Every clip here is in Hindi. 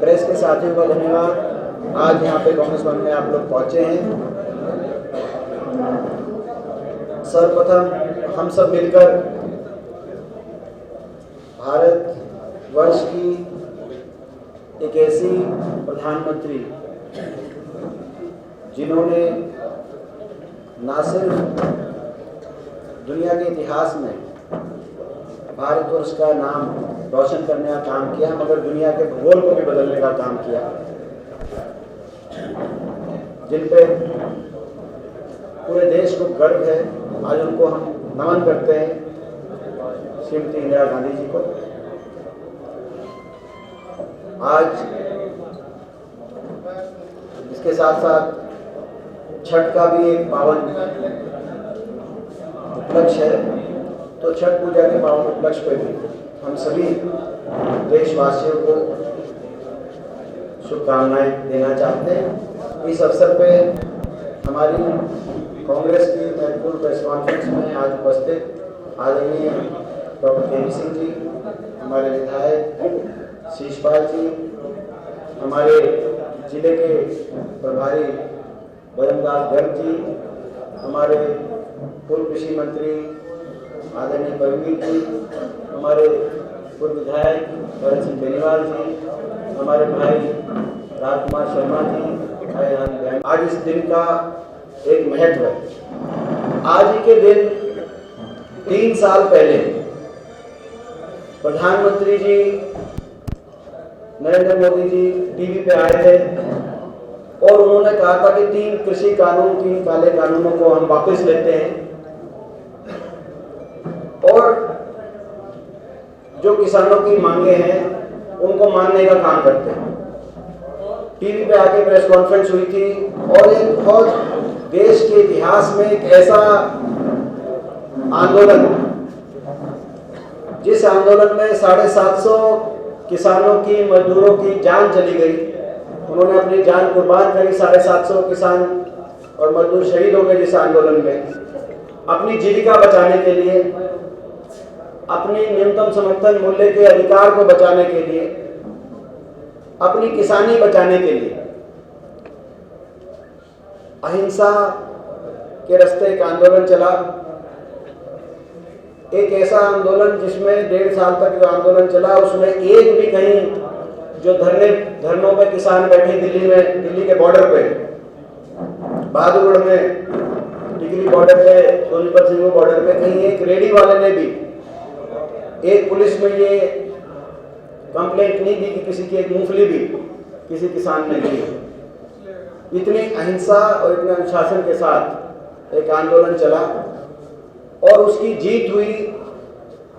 प्रेस के साथियों का धन्यवाद। आज यहाँ पे कांग्रेस भवन में आप लोग पहुँचे हैं। सर्वप्रथम हम सब मिलकर भारत वर्ष की एक ऐसी प्रधानमंत्री जिन्होंने न सिर्फ दुनिया के इतिहास में भारतवर्ष का नाम रोशन करने का काम किया, मगर दुनिया के भूगोल को भी बदलने का काम किया, जिन पे पूरे देश को गर्व है। आज उनको हम नमन करते हैं, श्रीमती इंदिरा गांधी जी को। आज इसके साथ साथ छठ का भी एक पावन उपलक्ष्य है, तो छठ पूजा के पावन उपलक्ष्य पर भी हम सभी देशवासियों को शुभकामनाएं देना चाहते हैं। इस अवसर पे हमारी कांग्रेस की महत्वपूर्ण प्रेस कॉन्फ्रेंस में आज उपस्थित आदरणीय डॉक्टर के सिंह जी, हमारे विधायक शीशपाल जी, हमारे जिले के प्रभारी बजरंगदास गर्ग जी, हमारे पूर्व कृषि मंत्री आदरणीय परमवीर जी, हमारे पूर्व विधायक भरत सिंह बेनीवाल जी, हमारे भाई राजकुमार शर्मा जी। आज इस दिन का एक महत्व है। आज ही के दिन 3 साल पहले प्रधानमंत्री जी नरेंद्र मोदी जी टीवी पे आए थे और उन्होंने कहा था कि 3 कृषि कानून, 3 काले कानूनों को हम वापस लेते हैं और जो किसानों की मांगे हैं उनको मानने का काम करते हैं। टीवी पे आके प्रेस कॉन्फ्रेंस हुई थी और एक बहुत देश के इतिहास में एक ऐसा आंदोलन, जिस आंदोलन में 750 किसानों की, मजदूरों की जान चली गई। उन्होंने अपनी जान कुर्बान करी। 750 किसान और मजदूर शहीद हो गए जिस आंदोलन में, अपनी जीविका बचाने के लिए, अपनी न्यूनतम समर्थन मूल्य के अधिकार को बचाने के लिए, अपनी किसानी बचाने के लिए अहिंसा के रास्ते एक आंदोलन चला। एक ऐसा आंदोलन जिसमें 1.5 साल तक जो आंदोलन चला, उसमें एक भी कहीं जो धरनों पे किसान बैठे दिल्ली में, दिल्ली के बॉर्डर पे, बहादुरगढ़ में, टिकरी बॉर्डर पे, सोनीपत सिंह बॉर्डर पे, कहीं एक रेडी वाले ने भी, एक पुलिस में ये कंप्लेंट नहीं दी कि किसी की एक मूंगफली भी किसी किसान ने दी। इतनी अहिंसा और इतने अनुशासन के साथ एक आंदोलन चला और उसकी जीत हुई।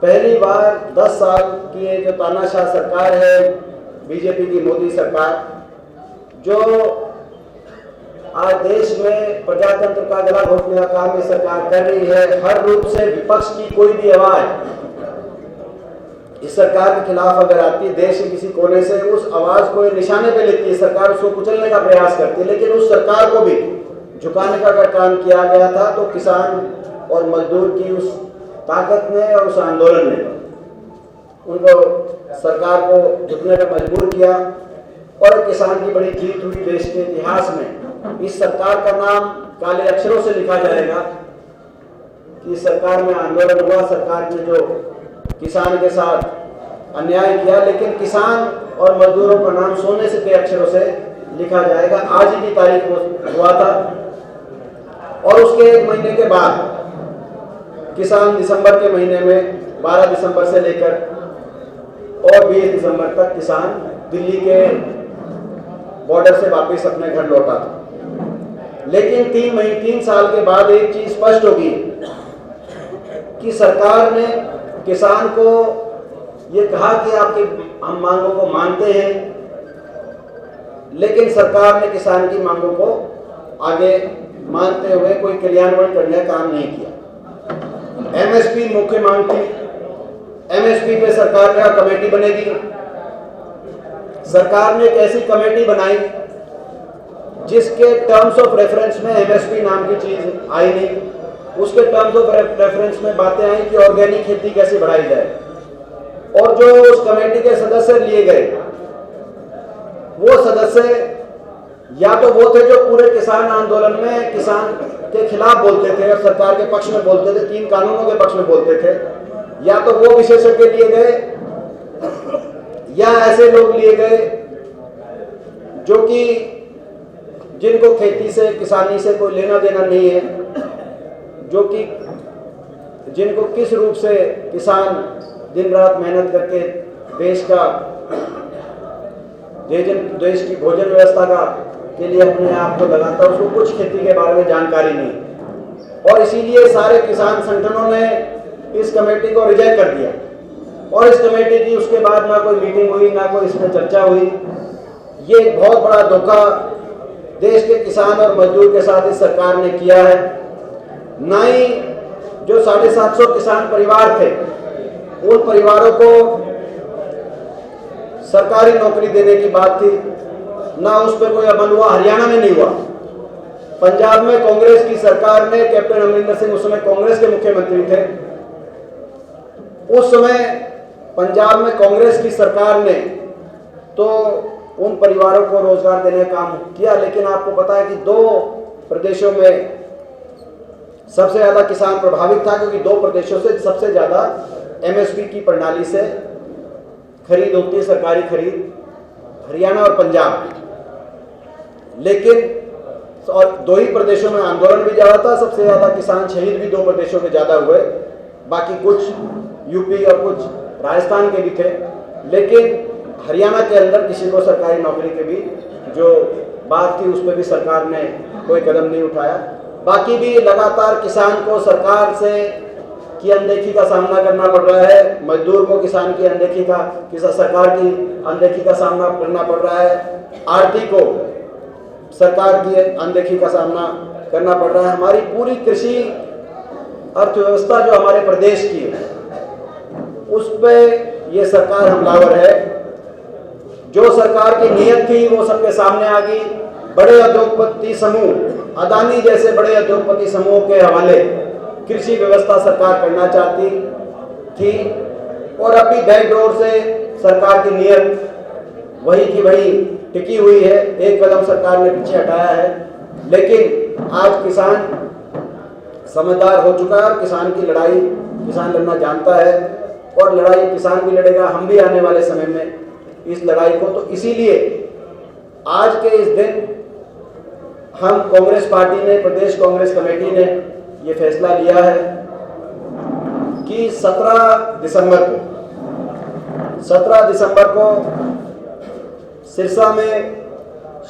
पहली बार 10 साल की जो तानाशाह सरकार है, बीजेपी की मोदी सरकार, जो आज देश में प्रजातंत्र का गला घोटने का काम ये सरकार कर रही है। हर रूप से विपक्ष की कोई भी आवाज इस सरकार के खिलाफ अगर आती है, देश के किसी कोने से, उस आवाज को निशाने पे लेती है सरकार, उसको कुचलने का प्रयास करती है। लेकिन उस सरकार को भी झुकाने का अगर काम किया गया था तो किसान और मजदूर की उस ताकत ने और उस आंदोलन ने उनको, सरकार को झुकने पर मजबूर किया और किसान की बड़ी जीत हुई। देश के इतिहास में इस सरकार का नाम काले अक्षरों से लिखा जाएगा कि सरकार में आंदोलन हुआ, सरकार ने जो किसान के साथ अन्याय किया, लेकिन किसान और मजदूरों का नाम सोने से के अक्षरों से लिखा जाएगा। आज ही की तारीख को हुआ था और उसके 1 महीने के बाद किसान दिसंबर के महीने में 12 दिसंबर से लेकर और 20 दिसंबर तक किसान दिल्ली के बॉर्डर से वापस अपने घर लौटा था। लेकिन 3 साल के बाद एक चीज स्पष्ट होगी कि सरकार ने किसान को ये कहा कि आपकी हम मांगों को मानते हैं, लेकिन सरकार ने किसान की मांगों को आगे मानते हुए कोई क्रियान्वयन करने का काम नहीं किया। एमएसपी मुख्य मांग थी। एमएसपी पे सरकार का कमेटी बनेगी। सरकार ने एक ऐसी कमेटी बनाई जिसके टर्म्स ऑफ रेफरेंस में एमएसपी नाम की चीज आई नहीं। उसके टर्म्स ऑफ रेफरेंस में बातें आई कि ऑर्गेनिक खेती कैसे बढ़ाई जाए। और जो उस कमेटी के सदस्य लिए गए वो सदस्य या तो वो थे जो पूरे किसान आंदोलन में किसान के खिलाफ बोलते थे और सरकार के पक्ष में बोलते थे, 3 कानूनों के पक्ष में बोलते थे, या तो वो विशेषज्ञ लिए गए या ऐसे लोग लिए गए जो कि जिनको खेती से किसानी से कोई लेना देना नहीं है, जो कि जिनको किस रूप से किसान दिन रात मेहनत करके देश की भोजन व्यवस्था का के लिए अपने आप को लगाता है, उसको कुछ खेती के बारे में जानकारी नहीं। और इसीलिए सारे किसान संगठनों ने इस कमेटी को रिजेक्ट कर दिया और इस कमेटी की उसके बाद ना कोई मीटिंग हुई, ना कोई इसमें चर्चा हुई। ये एक बहुत बड़ा धोखा देश के किसान और मजदूर के साथ इस सरकार ने किया है। ना ही जो 750 किसान परिवार थे उन परिवारों को सरकारी नौकरी देने की बात थी, ना उस पर कोई अमल हुआ। हरियाणा में नहीं हुआ, पंजाब में कांग्रेस की सरकार ने, कैप्टन अमरिंदर सिंह उस समय कांग्रेस के मुख्यमंत्री थे, उस समय पंजाब में कांग्रेस की सरकार ने तो उन परिवारों को रोजगार देने का काम किया। लेकिन आपको पता है कि 2 प्रदेशों में सबसे ज्यादा किसान प्रभावित था, क्योंकि 2 प्रदेशों से सबसे ज्यादा एमएसपी की प्रणाली से खरीद होती है, सरकारी खरीद, हरियाणा और पंजाब। लेकिन और 2 ही प्रदेशों में आंदोलन भी ज्यादा था, सबसे ज्यादा किसान शहीद भी 2 प्रदेशों में ज्यादा हुए, बाकी कुछ यूपी और कुछ राजस्थान के भी थे। लेकिन हरियाणा के अंदर किसी को सरकारी नौकरी के भी जो बात थी उस पर भी सरकार ने कोई कदम नहीं उठाया। बाकी भी लगातार किसान को सरकार से की अनदेखी का सामना करना पड़ रहा है, मजदूर को किसान की अनदेखी का, सरकार की अनदेखी का सामना करना पड़ रहा है, आरती को सरकार की अनदेखी का सामना करना पड़ रहा है। हमारी पूरी कृषि अर्थव्यवस्था जो हमारे प्रदेश की है उस पे ये सरकार हमलावर है। जो सरकार की नीयत थी वो सबके सामने आ गई। बड़े उद्योगपति समूह, अदानी जैसे बड़े उद्योगपति समूह के हवाले कृषि व्यवस्था सरकार करना चाहती थी और अभी बैकडोर से सरकार की नीयत वही की वही टिकी हुई है। एक कदम सरकार ने पीछे हटाया है, लेकिन आज किसान समझदार हो चुका है और किसान की लड़ाई किसान लड़ना जानता है और लड़ाई किसान भी लड़ेगा, हम भी आने वाले समय में इस लड़ाई को। तो इसीलिए आज के इस दिन हम कांग्रेस पार्टी ने, प्रदेश कांग्रेस कमेटी ने ये फैसला लिया है कि 17 दिसंबर को सिरसा में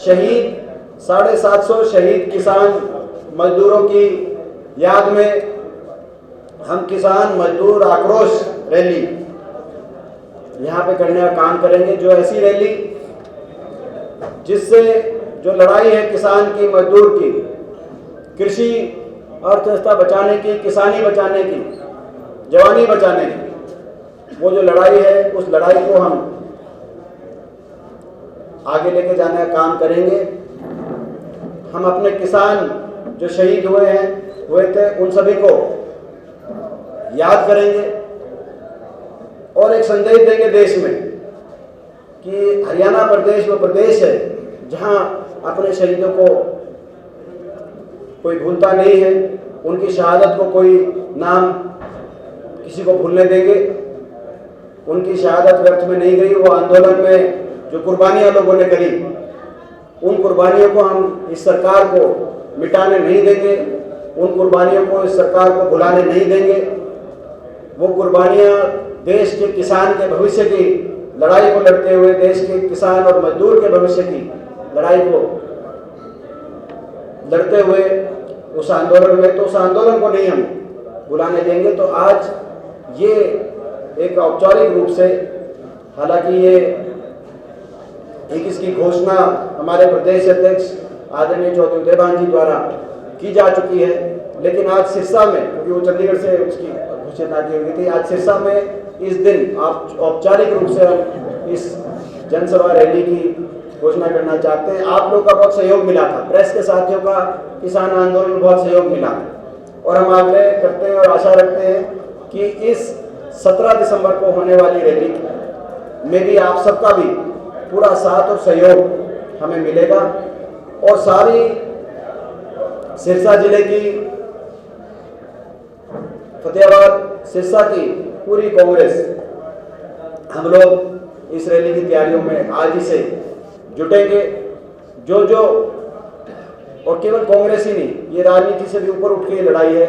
शहीद 750 शहीद किसान मजदूरों की याद में हम किसान मजदूर आक्रोश रैली यहाँ पे करने का काम करेंगे। जो ऐसी रैली जिससे जो लड़ाई है किसान की, मजदूर की, कृषि अर्थव्यवस्था बचाने की, किसानी बचाने की, जवानी बचाने की, वो जो लड़ाई है उस लड़ाई को हम आगे लेके जाने का काम करेंगे। हम अपने किसान जो शहीद हुए थे उन सभी को याद करेंगे और एक संदेश देंगे देश में कि हरियाणा प्रदेश वो प्रदेश है जहां अपने शहीदों को कोई भूलता नहीं है, उनकी शहादत को कोई नाम किसी को भूलने देंगे। उनकी शहादत व्यर्थ में नहीं गई। वो आंदोलन में जो कुर्बानियां लोगों ने करी, उन कुर्बानियों को हम इस सरकार को मिटाने नहीं देंगे, उन कुर्बानियों को इस सरकार को भुलाने नहीं देंगे। वो कुर्बानियां देश के किसान के भविष्य की लड़ाई को लड़ते हुए, देश के किसान और मजदूर के भविष्य की लड़ाई को लड़ते हुए उस आंदोलन में, तो उस आंदोलन को नहीं हम भुलाने देंगे। तो आज ये एक औपचारिक रूप से, हालांकि ये एक इसकी घोषणा हमारे प्रदेश अध्यक्ष आदरणीय चौधरी उदयभान जी द्वारा की जा चुकी है, लेकिन आज सिरसा में, क्योंकि वो चंडीगढ़ से उसकी घोषणा की हुई थी, आज सिरसा में इस दिन आप औपचारिक रूप से हम इस जनसभा रैली की घोषणा करना चाहते हैं। आप लोग का बहुत सहयोग मिला था, प्रेस के साथियों का किसान आंदोलन में बहुत सहयोग मिला और हम आग्रह करते हैं और आशा रखते हैं कि इस 17 दिसंबर को होने वाली रैली में भी आप सबका भी पूरा साथ और सहयोग हमें मिलेगा। और सारी सिरसा जिले की, फतेहाबाद सिरसा की पूरी कांग्रेस, हम लोग इस रैली की तैयारियों में आज ही से जुटेंगे। जो और केवल कांग्रेस ही नहीं, ये राजनीति से भी ऊपर उठ के लड़ाई है।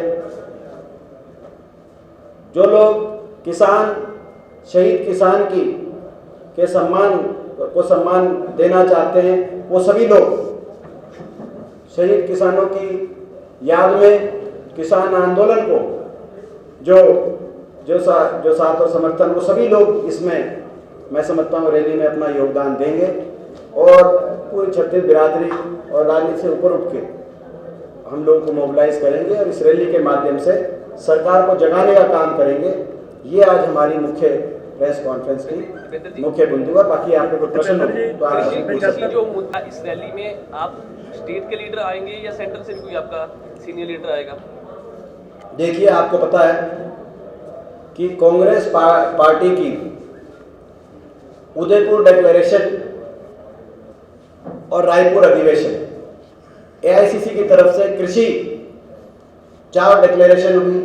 जो लोग किसान, शहीद किसान के सम्मान देना चाहते हैं, वो सभी लोग शहीद किसानों की याद में किसान आंदोलन को जो साथ और समर्थन, वो सभी लोग इसमें, मैं समझता हूँ, रैली में अपना योगदान देंगे और पूरी छत्तीस बिरादरी और राजनीति से ऊपर उठ के हम लोग को मोबिलाइज करेंगे और इस रैली के माध्यम से सरकार को जगाने का काम करेंगे। ये आज हमारी मुख्य प्रेस कॉन्फ्रेंस की मुख्य बिंदु है। बाकी आपके कोई प्रश्न हो तो आप जो मुद्दा इस रैली में, आप स्टेट के लीडर आएंगे या सेंट्रल से भी कोई आपका सीनियर लीडर आएगा? देखिए, आपको पता है कि कांग्रेस पार्टी की उदयपुर डिक्लेरेशन और रायपुर अधिवेशन, एआईसीसी की तरफ से कृषि 4 डिक्लेरेशन हुई,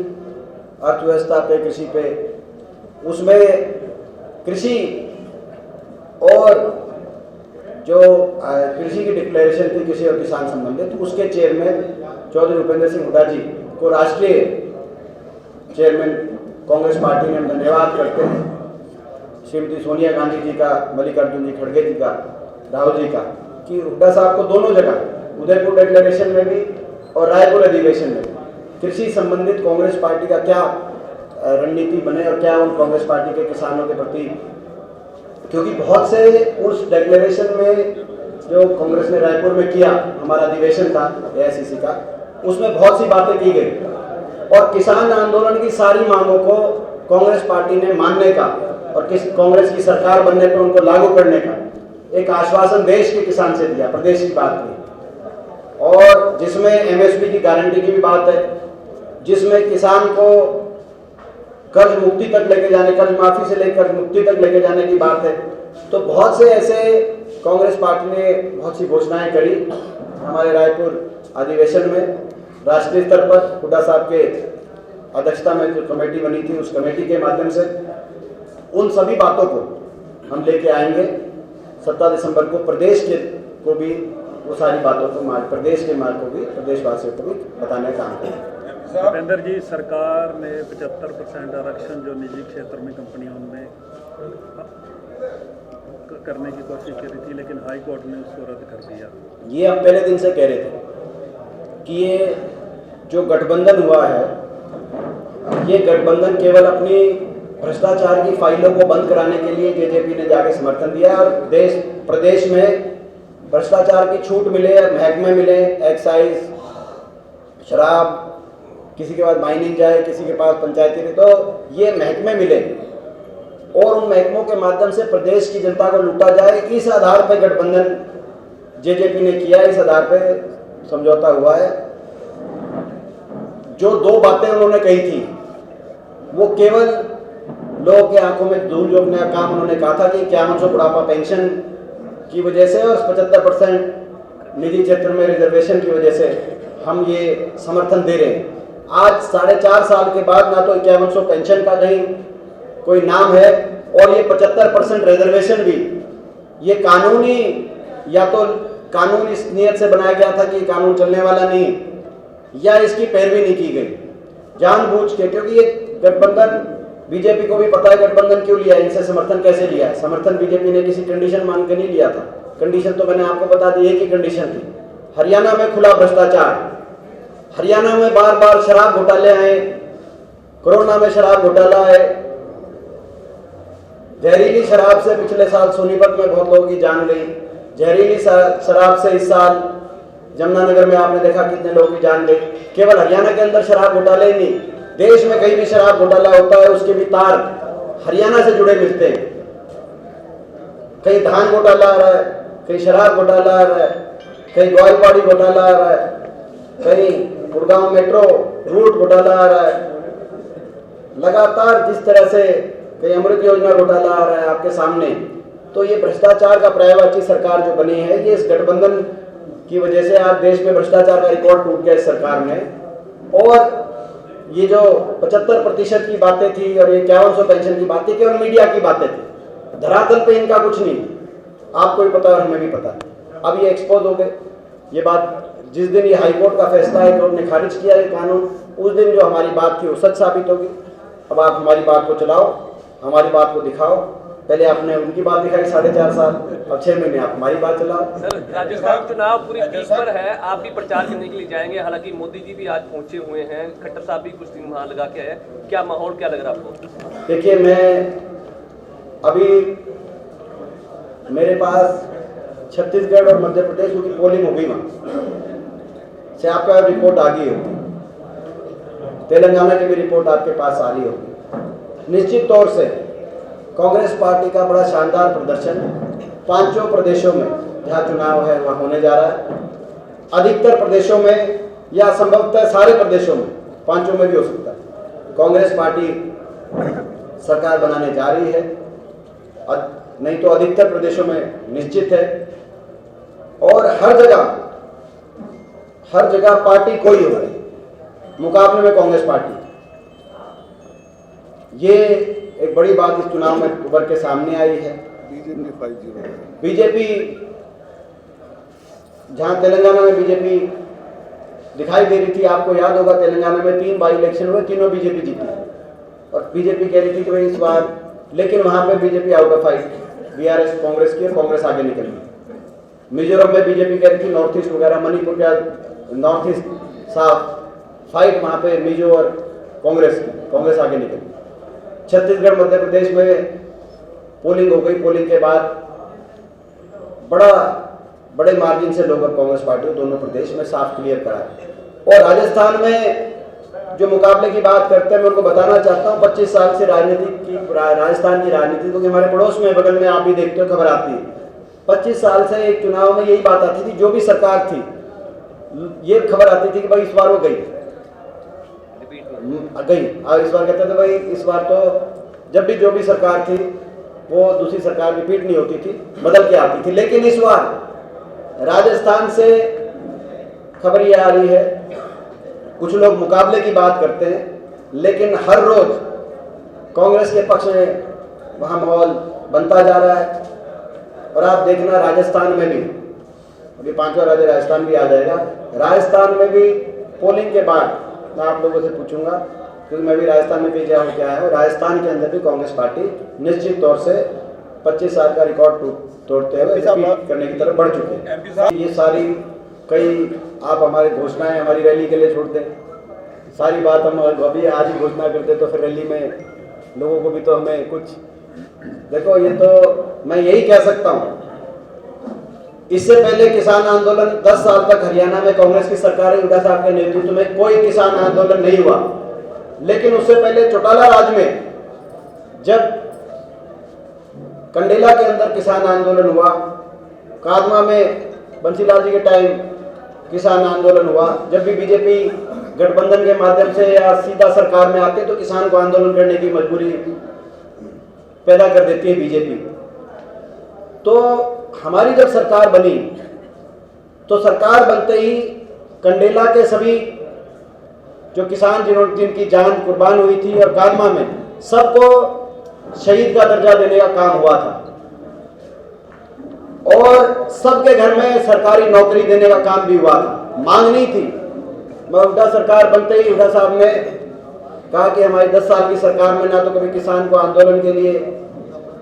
अर्थव्यवस्था पे, कृषि पे। उसमें कृषि और जो कृषि की डिक्लेरेशन थी, कृषि और किसान संबंधित, तो उसके चेयरमैन चौधरी उपेंद्र सिंह हुड्डा जी को राष्ट्रीय चेयरमैन कांग्रेस पार्टी ने हम धन्यवाद करते हैं। श्रीमती सोनिया गांधी जी का, मल्लिकार्जुन जी खड़गे जी का, राहुल जी का, कि हुड्डा साहब को दोनों जगह, उदयपुर डिक्लेरेशन में भी और रायपुर अधिवेशन में, कृषि संबंधित कांग्रेस पार्टी का क्या रणनीति बने और क्या उन कांग्रेस पार्टी के किसानों के प्रति, क्योंकि बहुत से उस डिक्लेरेशन में जो कांग्रेस ने रायपुर में किया, हमारा अधिवेशन था एआईसीसी का, उसमें बहुत सी बातें की गई और किसान आंदोलन की सारी मांगों को कांग्रेस पार्टी ने मानने का और कांग्रेस की सरकार बनने पर उनको लागू करने का एक आश्वासन देश के किसान से दिया, प्रदेश की बात की, और जिसमें एमएसपी की गारंटी की भी बात है, जिसमें किसान को कर्ज मुक्ति तक लेके जाने, कर्ज माफी से लेकर कर्ज मुक्ति तक लेके जाने की बात है। तो बहुत से ऐसे कांग्रेस पार्टी ने बहुत सी घोषणाएं करी। हमारे रायपुर अधिवेशन में राष्ट्रीय स्तर पर हुड्डा साहब के अध्यक्षता में जो कमेटी बनी थी, उस कमेटी के माध्यम से उन सभी बातों को हम लेके आएंगे। 17 दिसंबर को प्रदेश के को भी वो सारी बातों को, प्रदेश के मार्ग को भी, प्रदेशवासियों को भी बताने का काम करेंगे। भूपेंद्र जी, सरकार ने 75% आरक्षण जो निजी क्षेत्र में कंपनियों में करने की कोशिश करी थी, लेकिन हाई कोर्ट ने उसको रद्द कर दिया। ये हम पहले दिन से कह रहे थे कि ये जो गठबंधन हुआ है, ये गठबंधन केवल अपनी भ्रष्टाचार की फाइलों को बंद कराने के लिए जेजेपी ने जाके समर्थन दिया और प्रदेश में भ्रष्टाचार की छूट मिले, महकमे मिले, एक्साइज, शराब, किसी के पास माइनिंग जाए, किसी के पास पंचायती, तो ये महकमे मिले और उन महकमों के माध्यम से प्रदेश की जनता को लूटा जाए। इस आधार पर गठबंधन जेजेपी ने किया, इस आधार पर समझौता हुआ है। जो 2 बातें उन्होंने कही थी, वो केवल लोगों के आंखों में धूल झोंकने का काम उन्होंने कहा था कि 5100 बुढ़ापा पेंशन की वजह से और 75% निजी क्षेत्र में रिजर्वेशन की वजह से हम ये समर्थन दे रहे हैं। आज 4.5 साल के बाद ना तो 5100 पेंशन का कहीं कोई नाम है और ये 75% रिजर्वेशन भी, ये कानूनी, या तो कानून इस नियत से बनाया गया था कि कानून चलने वाला नहीं, या इसकी पैरवी नहीं की गई जानबूझ के, क्योंकि ये गठबंधन, बीजेपी को भी पता है गठबंधन क्यों लिया, इनसे समर्थन कैसे लिया। समर्थन बीजेपी ने किसी कंडीशन मान के नहीं लिया था। कंडीशन तो मैंने आपको बता दी, एक ही कंडीशन थी, हरियाणा में खुला भ्रष्टाचार, हरियाणा में बार बार शराब घोटाले आए, कोरोना में शराब घोटाला है, जहरीली शराब से पिछले साल सोनीपत में बहुत लोगों की जान गई, जहरीली शराब से इस साल जमुनानगर में आपने देखा कितने लोगों की जान गई। केवल हरियाणा के अंदर शराब घोटाले ही नहीं, देश में कहीं भी शराब घोटाला होता है उसके भी तार हरियाणा से जुड़े मिलते हैं। कहीं धान घोटाला आ रहा है, कहीं शराब घोटाला आ रहा है, कहीं ग्वालपाड़ी घोटाला आ रहा है, कहीं गुड़गांव मेट्रो रूट घोटाला आ रहा है। लगातार जिस तरह से कहीं अमृत योजना घोटाला आ रहा है आपके सामने, तो ये भ्रष्टाचार का पर्यायवाची सरकार जो बनी है, ये इस गठबंधन की वजह से आज देश में भ्रष्टाचार का रिकॉर्ड टूट गया इस सरकार में। और ये जो 75% की बातें थी और ये 5100 पेंशन की बातें केवल मीडिया की बातें थी, धरातल पे इनका कुछ नहीं। आपको भी पता और हमें भी पता। अब ये एक्सपोज हो गए। ये बात जिस दिन ये हाईकोर्ट का फैसला है कोर्ट ने खारिज किया ये कानून, उस दिन जो हमारी बात थी वो सच साबित होगी। अब आप हमारी बात को चलाओ, हमारी बात को दिखाओ। पहले आपने उनकी बात दिखाई 4.5 साल, अब 6 महीने आप हमारी बात चलाओ। सर, राजस्थान चुनाव पूरी पीक पर है, आप भी प्रचार करने के लिए जाएंगे। हालांकि मोदी जी भी आज पहुंचे हुए हैं, खट्टर साहब भी कुछ दिन वहां लगा के आए। क्या माहौल क्या लग रहा है आपको? देखिए, मैं अभी मेरे पास छत्तीसगढ़ और मध्य प्रदेश की पोलिंग हो गई, वहाँ से आपका रिपोर्ट आ गई होगी। तेलंगाना की भी रिपोर्ट आपके पास आ रही होगी। निश्चित तौर से कांग्रेस पार्टी का बड़ा शानदार प्रदर्शन 5 प्रदेशों में जहाँ चुनाव है वहाँ होने जा रहा है। अधिकतर प्रदेशों में या संभवतः सारे प्रदेशों में, 5 में भी हो सकता है, कांग्रेस पार्टी सरकार बनाने जा रही है। नहीं तो अधिकतर प्रदेशों में निश्चित है। और हर जगह पार्टी कोई हो रही, मुकाबले में कांग्रेस पार्टी। ये एक बड़ी बात इस चुनाव में उभर के सामने आई है। बीजेपी जहां तेलंगाना में बीजेपी दिखाई दे रही थी, आपको याद होगा तेलंगाना में 3 बाई इलेक्शन हुए, तीनों बीजेपी जीती और बीजेपी कह रही थी कि भाई इस बार, लेकिन वहां पे BJP out of fight, BRS Congress की, कांग्रेस आगे निकल गई। मिजोरम में बीजेपी कह रही थी, नॉर्थ ईस्ट वगैरह, मणिपुर का नॉर्थ ईस्ट साफ फाइट, वहां पे मिजो और कांग्रेस की, कांग्रेस आगे निकल गई। छत्तीसगढ़ मध्य प्रदेश में पोलिंग हो गई। पोलिंग के बाद बड़े मार्जिन से लोग अब कांग्रेस पार्टी को दोनों प्रदेश में साफ क्लियर करा। और राजस्थान में जो मुकाबले की बात करते हैं, मैं उनको बताना चाहता हूँ 25 साल से राजस्थान की राजनीति, क्योंकि हमारे पड़ोस में बगल में आप भी देखते हो, खबर आती है। 25 साल से एक चुनाव में यही बात आती थी, जो भी सरकार थी ये खबर आती थी कि भाई इस बार वो गई। और इस बार कहते थे भाई इस बार तो जब भी जो भी सरकार थी वो दूसरी सरकार रिपीट नहीं होती थी, बदल के आती थी। लेकिन इस बार राजस्थान से खबर ये आ रही है, कुछ लोग मुकाबले की बात करते हैं, लेकिन हर रोज कांग्रेस के पक्ष में वहाँ माहौल बनता जा रहा है। और आप देखना राजस्थान में भी, अभी 5वां राज्य राजस्थान भी आ जाएगा, राजस्थान में भी पोलिंग के बाद मैं आप लोगों से पूछूंगा, क्योंकि मैं भी राजस्थान में भी गया होकर आया हूँ, राजस्थान के अंदर भी कांग्रेस पार्टी निश्चित तौर से 25 साल का रिकॉर्ड तोड़ते हुए करने की तरफ बढ़ चुके हैं। ये सारी कई आप हमारी घोषणाएं हमारी रैली के लिए छोड़ते हैं, सारी बात हम अभी आज ही घोषणा करते तो फिर रैली में लोगों को भी तो हमें कुछ, देखो ये तो मैं यही कह सकता हूँ, इससे पहले किसान आंदोलन 10 साल तक हरियाणा में कांग्रेस की सरकार हुड्डा साहब के नेतृत्व में कोई किसान आंदोलन नहीं हुआ। लेकिन उससे पहले चौटाला राज में जब कंडेला के अंदर किसान आंदोलन हुआ, कादमा में बंसीलाल जी के टाइम किसान आंदोलन हुआ, जब भी बीजेपी गठबंधन के माध्यम से या सीधा सरकार में आते तो किसान को आंदोलन करने की मजबूरी पैदा कर देती है बीजेपी। तो हमारी जब सरकार बनी तो सरकार बनते ही कंडेला के सभी जो किसान जिनकी जान कुर्बान हुई थी और कादमा में सबको शहीद का दर्जा देने का काम हुआ था और सबके घर में सरकारी नौकरी देने का काम भी हुआ था। मांग नहीं थी। हुड्डा सरकार बनते ही हुड्डा साहब ने कहा कि हमारी 10 साल की सरकार में ना तो कभी किसान को आंदोलन के लिए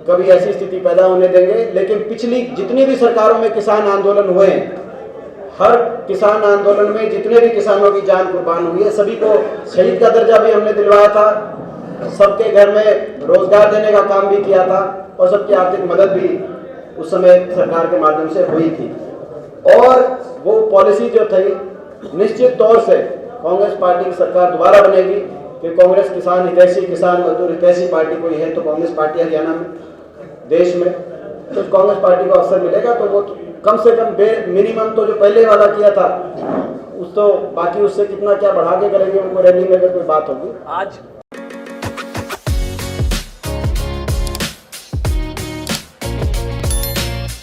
कभी ऐसी स्थिति पैदा होने देंगे, लेकिन पिछली जितनी भी सरकारों में किसान आंदोलन हुए हैं, हर किसान आंदोलन में जितने भी किसानों की जान कुर्बान हुई है सभी को शहीद का दर्जा भी हमने दिलवाया था, सबके घर में रोजगार देने का काम भी किया था और सबकी आर्थिक मदद भी उस समय सरकार के माध्यम से हुई थी। और वो पॉलिसी जो थी निश्चित तौर से कांग्रेस पार्टी की सरकार दोबारा बनेगी कि कांग्रेस किसान हितैषी, किसान मजदूर हितैषी पार्टी कोई है तो कांग्रेस पार्टी हरियाणा में, देश में, तो कांग्रेस पार्टी को अवसर मिलेगा तो वो कम से कम मिनिमम तो जो पहले वाला किया था उस तो बाकी उससे कितना क्या बढ़ा के करेंगे, उनको रैली में अगर कोई बात होगी। आज